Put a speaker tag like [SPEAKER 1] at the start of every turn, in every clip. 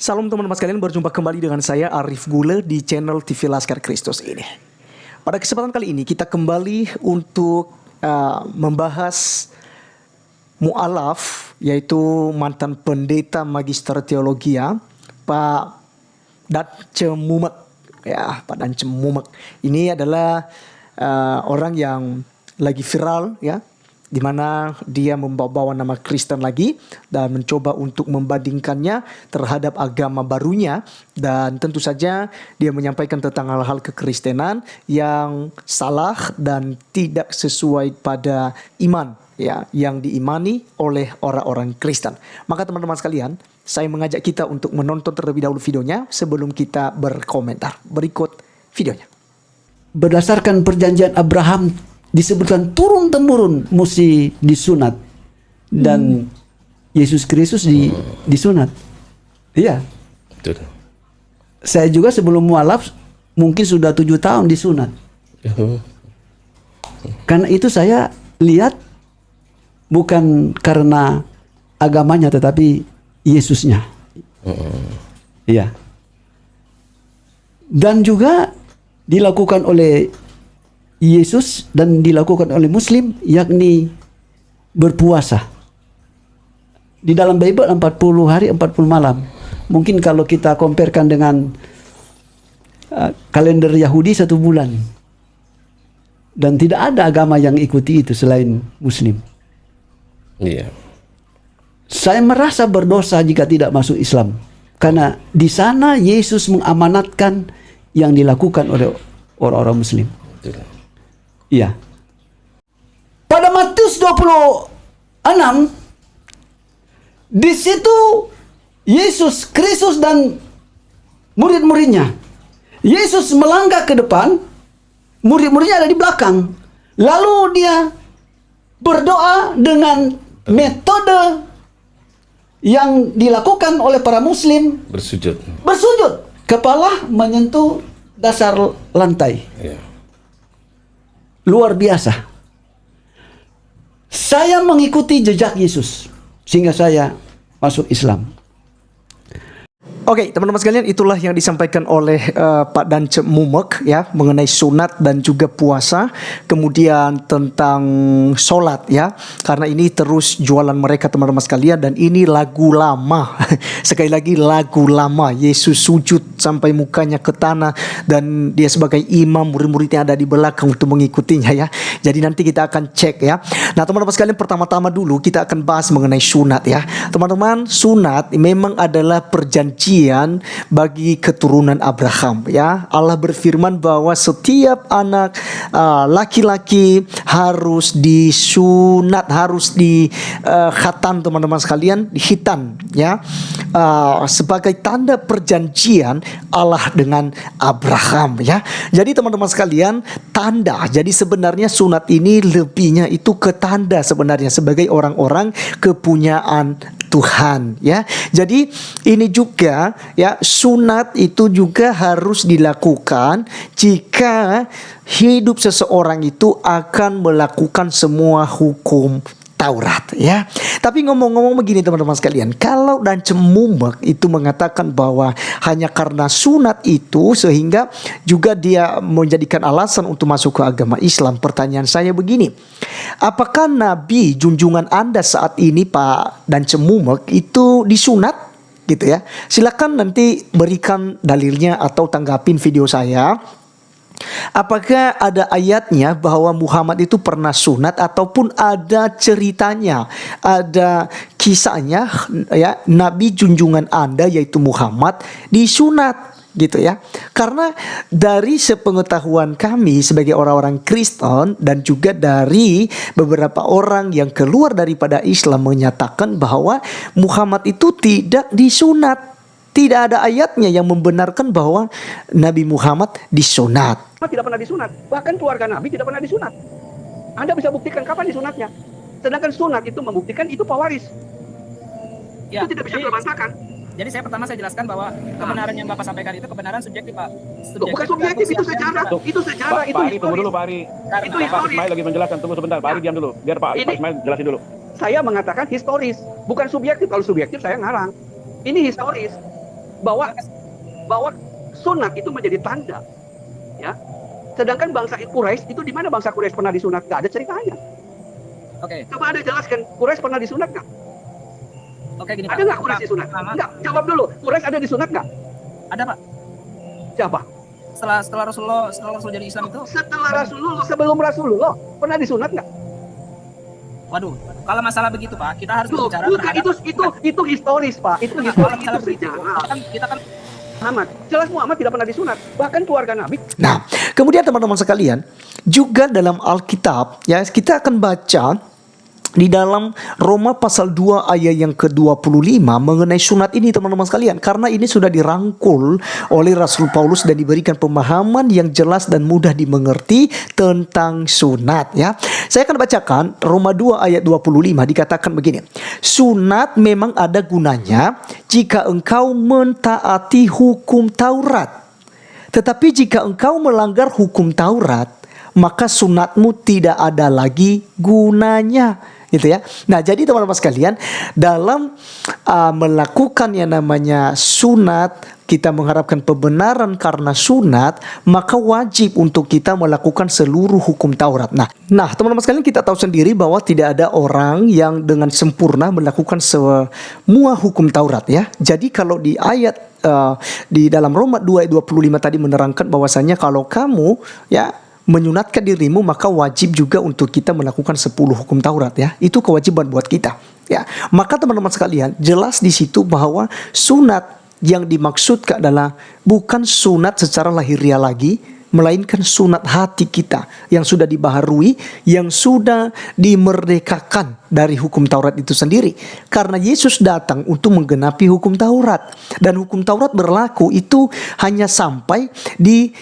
[SPEAKER 1] Salam teman-teman sekalian, berjumpa kembali dengan saya Arif Gule di channel TV Laskar Kristus ini. Pada kesempatan kali ini kita kembali untuk membahas mu'alaf, yaitu mantan pendeta Magister Teologia Pak Dance Mumek. Ya, Pak Dance Mumek ini adalah orang yang lagi viral, ya, di mana dia membawa nama Kristen lagi dan mencoba untuk membandingkannya terhadap agama barunya, dan tentu saja dia menyampaikan tentang hal-hal kekristenan yang salah dan tidak sesuai pada iman, ya, yang diimani oleh orang-orang Kristen. Maka teman-teman sekalian, saya mengajak kita untuk menonton terlebih dahulu videonya sebelum kita berkomentar. Berikut videonya.
[SPEAKER 2] Berdasarkan perjanjian Abraham disebutkan turun-temurun mesti disunat, dan Yesus Kristus disunat. Iya.
[SPEAKER 3] Betul.
[SPEAKER 2] Saya juga sebelum mualaf mungkin sudah 7 tahun disunat. Karena itu saya lihat bukan karena agamanya tetapi Yesusnya. Iya. Dan juga dilakukan oleh Yesus dan dilakukan oleh Muslim, yakni berpuasa. Di dalam Bible 40 hari 40 malam. Mungkin kalau kita comparekan dengan kalender Yahudi 1 bulan. Dan tidak ada agama yang ikuti itu selain Muslim.
[SPEAKER 3] Iya.
[SPEAKER 2] Saya merasa berdosa jika tidak masuk Islam. Karena di sana Yesus mengamanatkan yang dilakukan oleh orang-orang Muslim.
[SPEAKER 3] Betul.
[SPEAKER 2] Iya. Pada Matius 26, di situ Yesus Kristus dan murid-muridnya. Yesus melangkah ke depan, murid-muridnya ada di belakang. Lalu dia berdoa dengan metode yang dilakukan oleh para Muslim.
[SPEAKER 3] Bersujud.
[SPEAKER 2] Bersujud, kepala menyentuh dasar lantai.
[SPEAKER 3] Iya.
[SPEAKER 2] Luar biasa. Saya mengikuti jejak Yesus sehingga saya masuk Islam.
[SPEAKER 1] Oke, teman-teman sekalian, itulah yang disampaikan oleh Pak Dance Mumek, ya, mengenai sunat dan juga puasa, kemudian tentang sholat, ya, karena ini terus jualan mereka teman-teman sekalian, dan ini lagu lama. Sekali lagi lagu lama. Yesus sujud sampai mukanya ke tanah dan dia sebagai imam, murid-muridnya ada di belakang untuk mengikutinya, ya. Jadi nanti kita akan cek, ya. Nah teman-teman sekalian, pertama-tama dulu kita akan bahas mengenai sunat, ya. Teman-teman, sunat memang adalah perjanjian bagi keturunan Abraham, ya. Allah berfirman bahwa setiap anak laki-laki harus disunat, harus di khatan, teman-teman sekalian, dihitan, ya, sebagai tanda perjanjian Allah dengan Abraham, ya. Jadi teman-teman sekalian, tanda. Jadi sebenarnya sunat ini lebihnya itu ke tanda sebenarnya sebagai orang-orang kepunyaan Tuhan, ya. Jadi ini juga, ya, sunat itu juga harus dilakukan jika hidup seseorang itu akan melakukan semua hukum Taurat, ya. Tapi ngomong-ngomong begini teman-teman sekalian, kalau Dance Mumek itu mengatakan bahwa hanya karena sunat itu sehingga juga dia menjadikan alasan untuk masuk ke agama Islam. Pertanyaan saya begini, apakah Nabi junjungan Anda saat ini Pak Dance Mumek itu disunat? Gitu, ya. Silakan nanti berikan dalilnya atau tanggapin video saya. Apakah ada ayatnya bahwa Muhammad itu pernah sunat, ataupun ada ceritanya, ada kisahnya, ya, Nabi junjungan Anda yaitu Muhammad disunat, gitu, ya. Karena dari sepengetahuan kami sebagai orang-orang Kristen dan juga dari beberapa orang yang keluar daripada Islam menyatakan bahwa Muhammad itu tidak disunat. Tidak ada ayatnya yang membenarkan bahwa Nabi Muhammad disunat.
[SPEAKER 4] Tidak pernah disunat, bahkan keluarga Nabi tidak pernah disunat. Anda bisa buktikan kapan disunatnya. Sedangkan sunat itu membuktikan itu pewaris.
[SPEAKER 5] Ya,
[SPEAKER 4] itu tidak bisa terbantahkan.
[SPEAKER 5] Jadi pertama saya jelaskan bahwa kebenaran yang Bapak sampaikan itu kebenaran subjektif, Pak.
[SPEAKER 4] Bukan subjektif, itu sejarah. Itu sejarah, itu
[SPEAKER 3] Pak Ari,
[SPEAKER 4] historis.
[SPEAKER 3] tunggu dulu Pak Ari.
[SPEAKER 4] Itu
[SPEAKER 3] Pak
[SPEAKER 4] historis.
[SPEAKER 3] Ismail lagi menjelaskan, tunggu sebentar. Pak Ari diam dulu, biar Pak Ismail jelasin dulu.
[SPEAKER 4] Saya mengatakan historis, bukan subjektif. Kalau subjektif saya ngarang. Ini historis. bahwa sunat itu menjadi tanda, ya. Sedangkan bangsa Quraisy itu di mana bangsa Quraisy pernah disunat? Gak ada ceritanya.
[SPEAKER 5] Oke.
[SPEAKER 4] Coba Anda jelaskan, Quraisy pernah disunat nggak?
[SPEAKER 5] Oke, gini,
[SPEAKER 4] Ada
[SPEAKER 5] Pak.
[SPEAKER 4] nggak Quraisy disunat?
[SPEAKER 5] Pertama,
[SPEAKER 4] Enggak, jawab dulu. Quraisy ada disunat nggak?
[SPEAKER 5] ada, Pak.
[SPEAKER 4] Siapa?
[SPEAKER 5] Setelah Rasul jadi Islam itu,
[SPEAKER 4] Setelah Rasulullah, sebelum Rasulullah, pernah disunat nggak?
[SPEAKER 5] waduh, kalau masalah begitu, Pak, kita harus
[SPEAKER 4] Loh,
[SPEAKER 5] berbicara
[SPEAKER 4] bukan, itu historis, Pak. Itu
[SPEAKER 5] Kalau
[SPEAKER 4] historis, itu
[SPEAKER 5] masalah begitu,
[SPEAKER 4] sejarah.
[SPEAKER 5] kita kan
[SPEAKER 4] Muhammad, jelas Muhammad tidak pernah disunat. Bahkan keluarga Nabi.
[SPEAKER 1] Nah, kemudian teman-teman sekalian, juga dalam Alkitab, ya, kita akan baca di dalam Roma pasal 2 ayat yang ke-25 mengenai sunat ini teman-teman sekalian, karena ini sudah dirangkul oleh Rasul Paulus dan diberikan pemahaman yang jelas dan mudah dimengerti tentang sunat, ya. Saya akan bacakan Roma 2 ayat 25, dikatakan begini. Sunat memang ada gunanya jika engkau mentaati hukum Taurat. Tetapi jika engkau melanggar hukum Taurat, maka sunatmu tidak ada lagi gunanya. Gitu ya. Nah, jadi teman-teman sekalian, dalam melakukan yang namanya sunat, kita mengharapkan pembenaran karena sunat, maka wajib untuk kita melakukan seluruh hukum Taurat. Nah, teman-teman sekalian, kita tahu sendiri bahwa tidak ada orang yang dengan sempurna melakukan semua hukum Taurat, ya. Jadi kalau di ayat di dalam Roma 2 ayat 25 tadi menerangkan bahwasanya kalau kamu, ya, menyunatkan dirimu, maka wajib juga untuk kita melakukan 10 hukum Taurat, ya. Itu kewajiban buat kita, ya. Maka teman-teman sekalian, jelas di situ bahwa sunat yang dimaksudkan adalah bukan sunat secara lahiriah lagi, melainkan sunat hati kita yang sudah dibaharui, yang sudah dimerdekakan dari hukum Taurat itu sendiri. Karena Yesus datang untuk menggenapi hukum Taurat, dan hukum Taurat berlaku itu hanya sampai di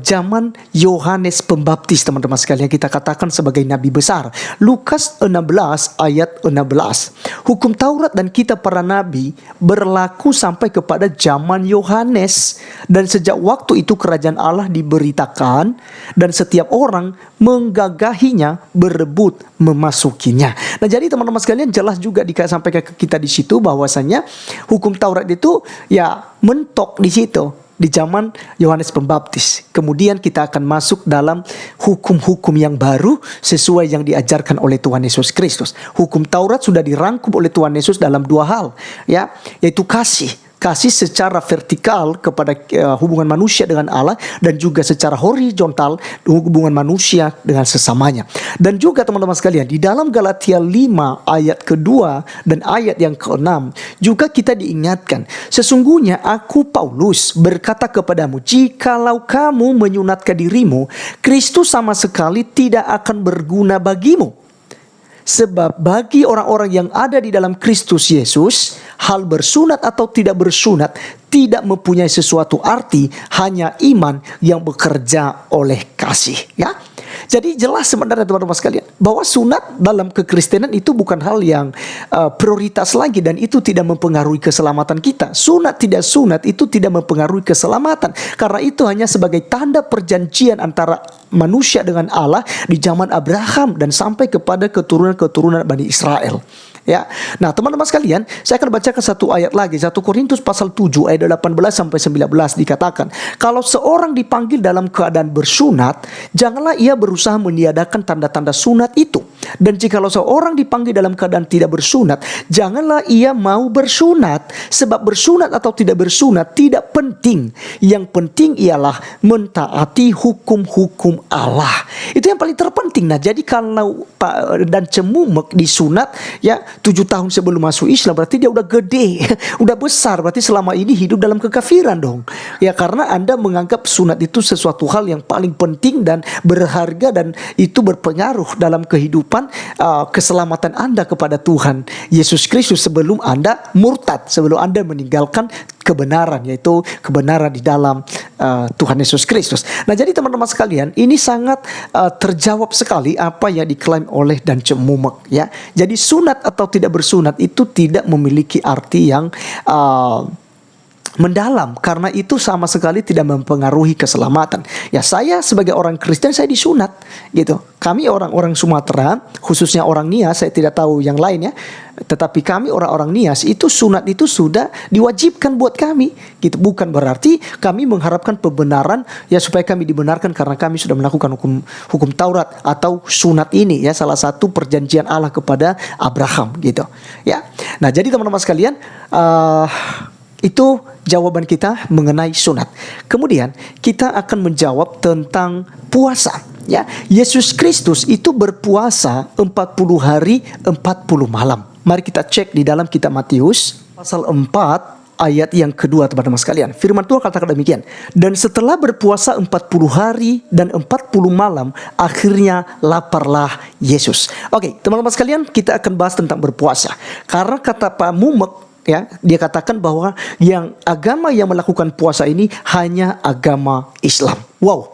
[SPEAKER 1] zaman Yohanes Pembaptis, teman-teman sekalian, kita katakan sebagai nabi besar. Lukas 16 ayat 16. Hukum Taurat dan kitab para nabi berlaku sampai kepada zaman Yohanes, dan sejak waktu itu kerajaan Allah diberitakan dan setiap orang menggagahinya, berebut memasukinya. Nah, jadi teman-teman sekalian, jelas juga disampaikan ke kita di situ bahwasanya hukum Taurat itu ya mentok di situ di zaman Yohanes Pembaptis. Kemudian kita akan masuk dalam hukum-hukum yang baru sesuai yang diajarkan oleh Tuhan Yesus Kristus. Hukum Taurat sudah dirangkum oleh Tuhan Yesus dalam 2 hal, ya, yaitu kasih secara vertikal kepada hubungan manusia dengan Allah, dan juga secara horizontal hubungan manusia dengan sesamanya. Dan juga teman-teman sekalian, di dalam Galatia 5 ayat kedua dan ayat yang ke-6 juga kita diingatkan, sesungguhnya aku Paulus berkata kepadamu, jikalau kamu menyunatkan dirimu, Kristus sama sekali tidak akan berguna bagimu. Sebab bagi orang-orang yang ada di dalam Kristus Yesus, hal bersunat atau tidak bersunat tidak mempunyai sesuatu arti, hanya iman yang bekerja oleh kasih, ya. Jadi jelas sebenarnya teman-teman sekalian bahwa sunat dalam kekristenan itu bukan hal yang prioritas lagi, dan itu tidak mempengaruhi keselamatan kita. Sunat tidak sunat itu tidak mempengaruhi keselamatan, karena itu hanya sebagai tanda perjanjian antara manusia dengan Allah di zaman Abraham dan sampai kepada keturunan-keturunan Bani Israel. Ya. Nah, teman-teman sekalian, saya akan bacakan satu ayat lagi, 1 Korintus pasal 7 ayat 18 sampai 19 dikatakan, kalau seorang dipanggil dalam keadaan bersunat, janganlah ia berusaha meniadakan tanda-tanda sunat itu. Dan jikalau seorang dipanggil dalam keadaan tidak bersunat, janganlah ia mau bersunat, sebab bersunat atau tidak bersunat tidak penting. Yang penting ialah mentaati hukum-hukum Allah. Itu yang paling terpenting. Nah, jadi kalau Pak dan Cemumek disunat, ya, 7 tahun sebelum masuk Islam, berarti dia udah gede, udah besar, berarti selama ini hidup dalam kekafiran dong. Ya, karena Anda menganggap sunat itu sesuatu hal yang paling penting dan berharga, dan itu berpengaruh dalam kehidupan keselamatan Anda kepada Tuhan Yesus Kristus sebelum Anda murtad, sebelum Anda meninggalkan kebenaran, yaitu kebenaran di dalam Tuhan Yesus Kristus. Nah, jadi teman-teman sekalian, ini sangat terjawab sekali apa yang diklaim oleh dan Cemumek, ya. Jadi sunat atau tidak bersunat itu tidak memiliki arti yang mendalam, karena itu sama sekali tidak mempengaruhi keselamatan. Ya, saya sebagai orang Kristen saya disunat gitu. Kami orang-orang Sumatera, khususnya orang Nias, saya tidak tahu yang lain ya. Tetapi kami orang-orang Nias itu sunat itu sudah diwajibkan buat kami gitu. Bukan berarti kami mengharapkan pembenaran ya supaya kami dibenarkan karena kami sudah melakukan hukum Taurat atau sunat ini ya, salah satu perjanjian Allah kepada Abraham gitu. Ya. Nah, jadi teman-teman sekalian, itu jawaban kita mengenai sunat. Kemudian kita akan menjawab tentang puasa. Ya, Yesus Kristus itu berpuasa 40 hari 40 malam. Mari kita cek di dalam kitab Matius pasal 4 ayat yang kedua, teman-teman sekalian. Firman Tuhan katakan demikian. Dan setelah berpuasa 40 hari dan 40 malam, akhirnya laparlah Yesus. Oke, teman-teman sekalian, kita akan bahas tentang berpuasa. Karena kata Pak Mumek, ya, dia katakan bahwa yang agama yang melakukan puasa ini hanya agama Islam. Wow,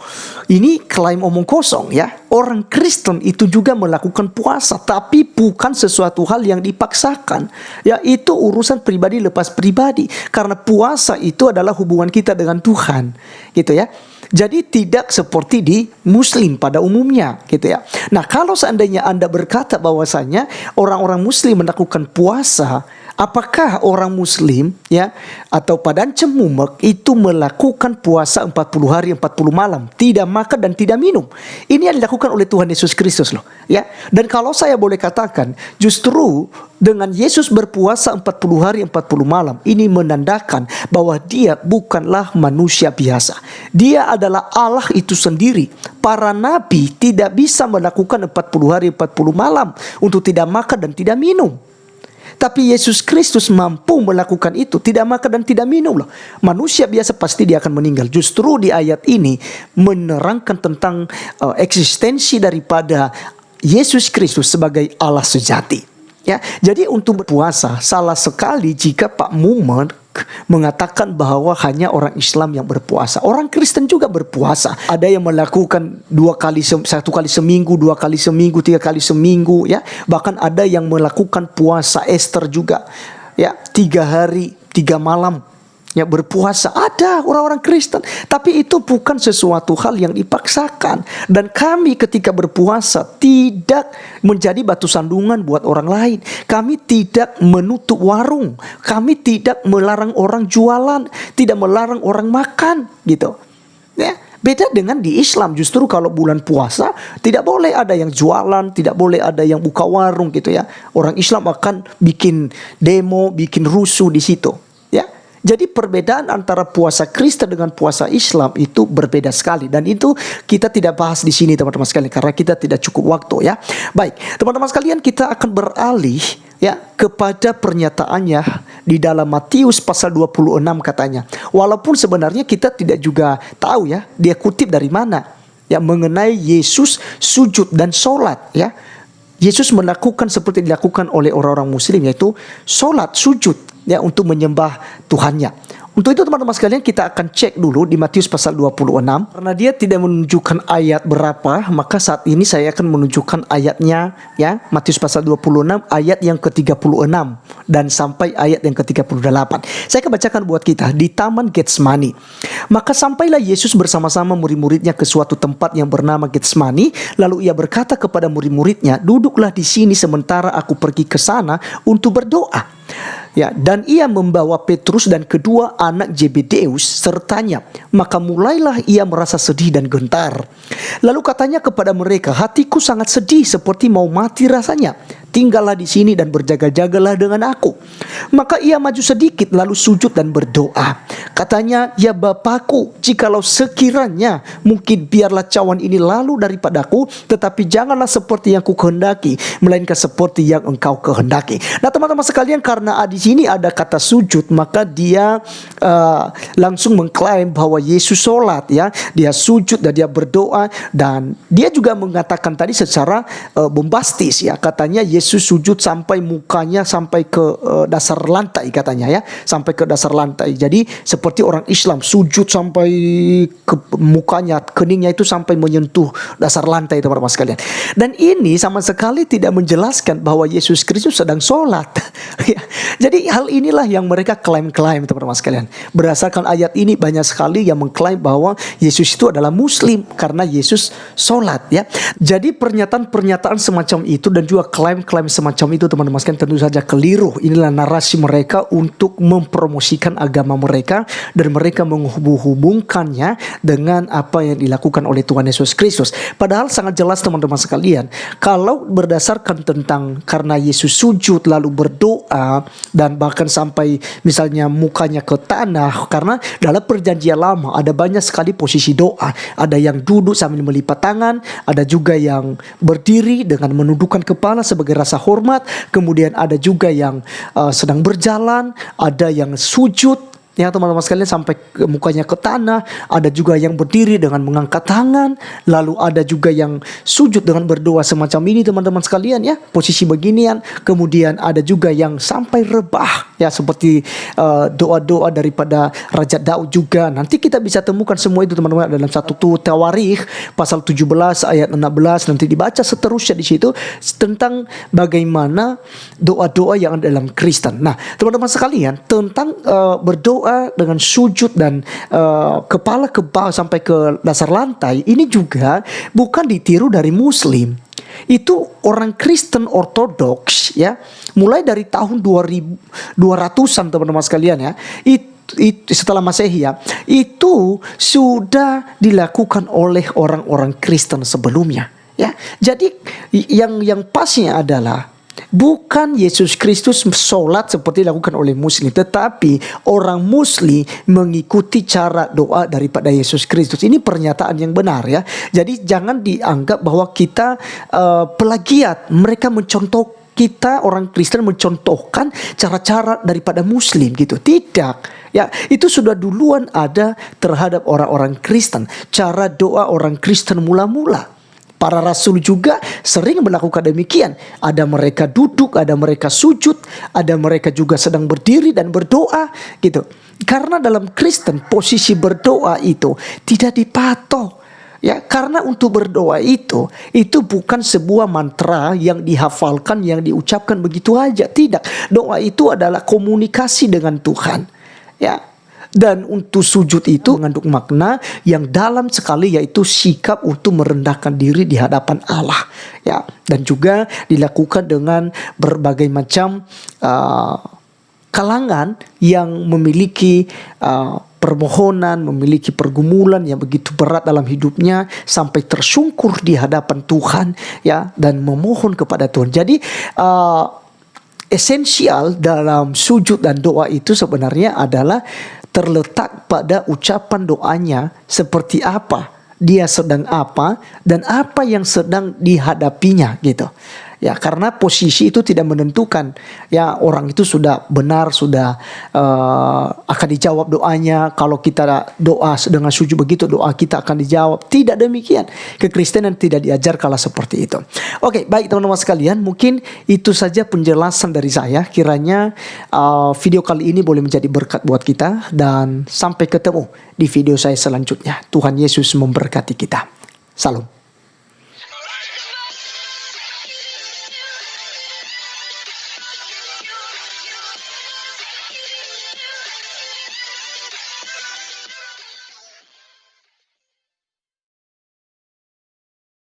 [SPEAKER 1] ini klaim omong kosong ya. Orang Kristen itu juga melakukan puasa, tapi bukan sesuatu hal yang dipaksakan. Ya, itu urusan pribadi lepas pribadi. Karena puasa itu adalah hubungan kita dengan Tuhan, gitu ya. Jadi tidak seperti di Muslim pada umumnya, gitu ya. Nah, kalau seandainya Anda berkata bahwasanya orang-orang Muslim melakukan puasa, apakah orang Muslim ya atau Padance Mumek itu melakukan puasa 40 hari 40 malam, tidak makan dan tidak minum? Ini yang dilakukan oleh Tuhan Yesus Kristus loh, ya. Dan kalau saya boleh katakan, justru dengan Yesus berpuasa 40 hari 40 malam, ini menandakan bahwa dia bukanlah manusia biasa. Dia adalah Allah itu sendiri. Para nabi tidak bisa melakukan 40 hari 40 malam untuk tidak makan dan tidak minum. Tapi Yesus Kristus mampu melakukan itu, tidak makan dan tidak minum loh. Manusia biasa pasti dia akan meninggal. Justru di ayat ini menerangkan tentang eksistensi daripada Yesus Kristus sebagai Allah sejati. Ya, jadi untuk berpuasa salah sekali jika Pak Mumek mengatakan bahwa hanya orang Islam yang berpuasa. Orang Kristen juga berpuasa. Ada yang melakukan 1 kali seminggu, 2 kali seminggu, 3 kali seminggu ya. Bahkan ada yang melakukan puasa Ester juga. Ya, 3 hari 3 malam. Ya, berpuasa ada orang-orang Kristen, tapi itu bukan sesuatu hal yang dipaksakan. Dan kami ketika berpuasa tidak menjadi batu sandungan buat orang lain. Kami tidak menutup warung, kami tidak melarang orang jualan, tidak melarang orang makan, gitu. Ya, beda dengan di Islam, justru kalau bulan puasa tidak boleh ada yang jualan, tidak boleh ada yang buka warung, gitu ya. Orang Islam akan bikin demo, bikin rusuh di situ. Jadi perbedaan antara puasa Kristen dengan puasa Islam itu berbeda sekali, dan itu kita tidak bahas di sini teman-teman sekalian karena kita tidak cukup waktu ya. Baik, teman-teman sekalian, kita akan beralih ya kepada pernyataannya di dalam Matius pasal 26 katanya. Walaupun sebenarnya kita tidak juga tahu ya dia kutip dari mana ya mengenai Yesus sujud dan sholat ya. Yesus melakukan seperti dilakukan oleh orang-orang Muslim, yaitu sholat, sujud ya untuk menyembah Tuhannya. Untuk itu teman-teman sekalian, kita akan cek dulu di Matius pasal 26. Karena dia tidak menunjukkan ayat berapa, maka saat ini saya akan menunjukkan ayatnya ya. Matius pasal 26 ayat yang ke-36 dan sampai ayat yang ke-38. Saya akan bacakan buat kita di Taman Getsemani. Maka sampailah Yesus bersama-sama murid-muridnya ke suatu tempat yang bernama Getsemani. Lalu ia berkata kepada murid-muridnya, "Duduklah di sini sementara aku pergi ke sana untuk berdoa." Ya, dan ia membawa Petrus dan kedua anak Zebedeus sertanya. Maka mulailah ia merasa sedih dan gentar. Lalu katanya kepada mereka, "Hatiku sangat sedih seperti mau mati rasanya. Tinggallah di sini dan berjaga-jagalah dengan aku." Maka ia maju sedikit lalu sujud dan berdoa. Katanya, "Ya Bapakku, jikalau sekiranya mungkin biarlah cawan ini lalu daripadaku, tetapi janganlah seperti yang ku kehendaki, melainkan seperti yang engkau kehendaki." Nah teman-teman sekalian, karena di sini ada kata sujud, maka dia langsung mengklaim bahwa Yesus sholat ya. Dia sujud dan dia berdoa, dan dia juga mengatakan tadi secara bombastis ya. Katanya Yesus sujud sampai mukanya sampai ke dasar lantai katanya ya. Sampai ke dasar lantai. Jadi seperti orang Islam sujud sampai ke mukanya, keningnya itu sampai menyentuh dasar lantai teman-teman sekalian. Dan ini sama sekali tidak menjelaskan bahwa Yesus Kristus sedang sholat. Jadi Jadi hal inilah yang mereka klaim-klaim teman-teman sekalian. Berdasarkan ayat ini banyak sekali yang mengklaim bahwa Yesus itu adalah Muslim karena Yesus sholat ya. Jadi pernyataan-pernyataan semacam itu dan juga klaim-klaim semacam itu teman-teman sekalian tentu saja keliru. Inilah narasi mereka untuk mempromosikan agama mereka dan mereka menghubung-hubungkannya dengan apa yang dilakukan oleh Tuhan Yesus Kristus. Padahal sangat jelas teman-teman sekalian, kalau berdasarkan tentang karena Yesus sujud lalu berdoa dan bahkan sampai misalnya mukanya ke tanah, karena dalam perjanjian lama ada banyak sekali posisi doa. Ada yang duduk sambil melipat tangan, ada juga yang berdiri dengan menundukkan kepala sebagai rasa hormat, kemudian ada juga yang sedang berjalan, ada yang sujud ya teman-teman sekalian sampai mukanya ke tanah, ada juga yang berdiri dengan mengangkat tangan, lalu ada juga yang sujud dengan berdoa semacam ini teman-teman sekalian ya, posisi beginian. Kemudian ada juga yang sampai rebah ya, seperti doa-doa daripada Raja Daud juga. Nanti kita bisa temukan semua itu teman-teman dalam 1 Tawarikh pasal 17 ayat 16, nanti dibaca seterusnya di situ tentang bagaimana doa-doa yang ada dalam Kristen. Nah teman-teman sekalian, tentang berdoa dengan sujud dan kepala ke bawah sampai ke dasar lantai, ini juga bukan ditiru dari Muslim. Itu orang Kristen Ortodoks ya, mulai dari tahun 2200-an teman-teman sekalian ya, itu setelah Masehi ya, itu sudah dilakukan oleh orang-orang Kristen sebelumnya ya. Jadi yang pasnya adalah bukan Yesus Kristus sholat seperti dilakukan oleh Muslim, tetapi orang Muslim mengikuti cara doa daripada Yesus Kristus. Ini pernyataan yang benar ya. Jadi jangan dianggap bahwa kita plagiat. Mereka mencontoh, kita orang Kristen mencontohkan cara-cara daripada Muslim gitu. Tidak. Ya, itu sudah duluan ada terhadap orang-orang Kristen. Cara doa orang Kristen mula-mula. Para rasul juga sering melakukan demikian. Ada mereka duduk, ada mereka sujud, ada mereka juga sedang berdiri dan berdoa gitu. Karena dalam Kristen posisi berdoa itu tidak dipatok. Ya, karena untuk berdoa itu bukan sebuah mantra yang dihafalkan, yang diucapkan begitu aja. Tidak. Doa itu adalah komunikasi dengan Tuhan. Ya. Dan untuk sujud itu mengandung makna yang dalam sekali, yaitu sikap untuk merendahkan diri di hadapan Allah ya, dan juga dilakukan dengan berbagai macam kalangan yang memiliki permohonan, memiliki pergumulan yang begitu berat dalam hidupnya sampai tersungkur di hadapan Tuhan ya, dan memohon kepada Tuhan. Jadi esensial dalam sujud dan doa itu sebenarnya adalah terletak pada ucapan doanya seperti apa, dia sedang apa, dan apa yang sedang dihadapinya gitu. Ya, karena posisi itu tidak menentukan. Ya, orang itu sudah benar, sudah akan dijawab doanya. Kalau kita doa dengan sujud begitu, doa kita akan dijawab. Tidak demikian. Kekristenan tidak diajarkanlah seperti itu. Oke, baik teman-teman sekalian, mungkin itu saja penjelasan dari saya. Kiranya video kali ini boleh menjadi berkat buat kita, dan sampai ketemu di video saya selanjutnya. Tuhan Yesus memberkati kita. Salam.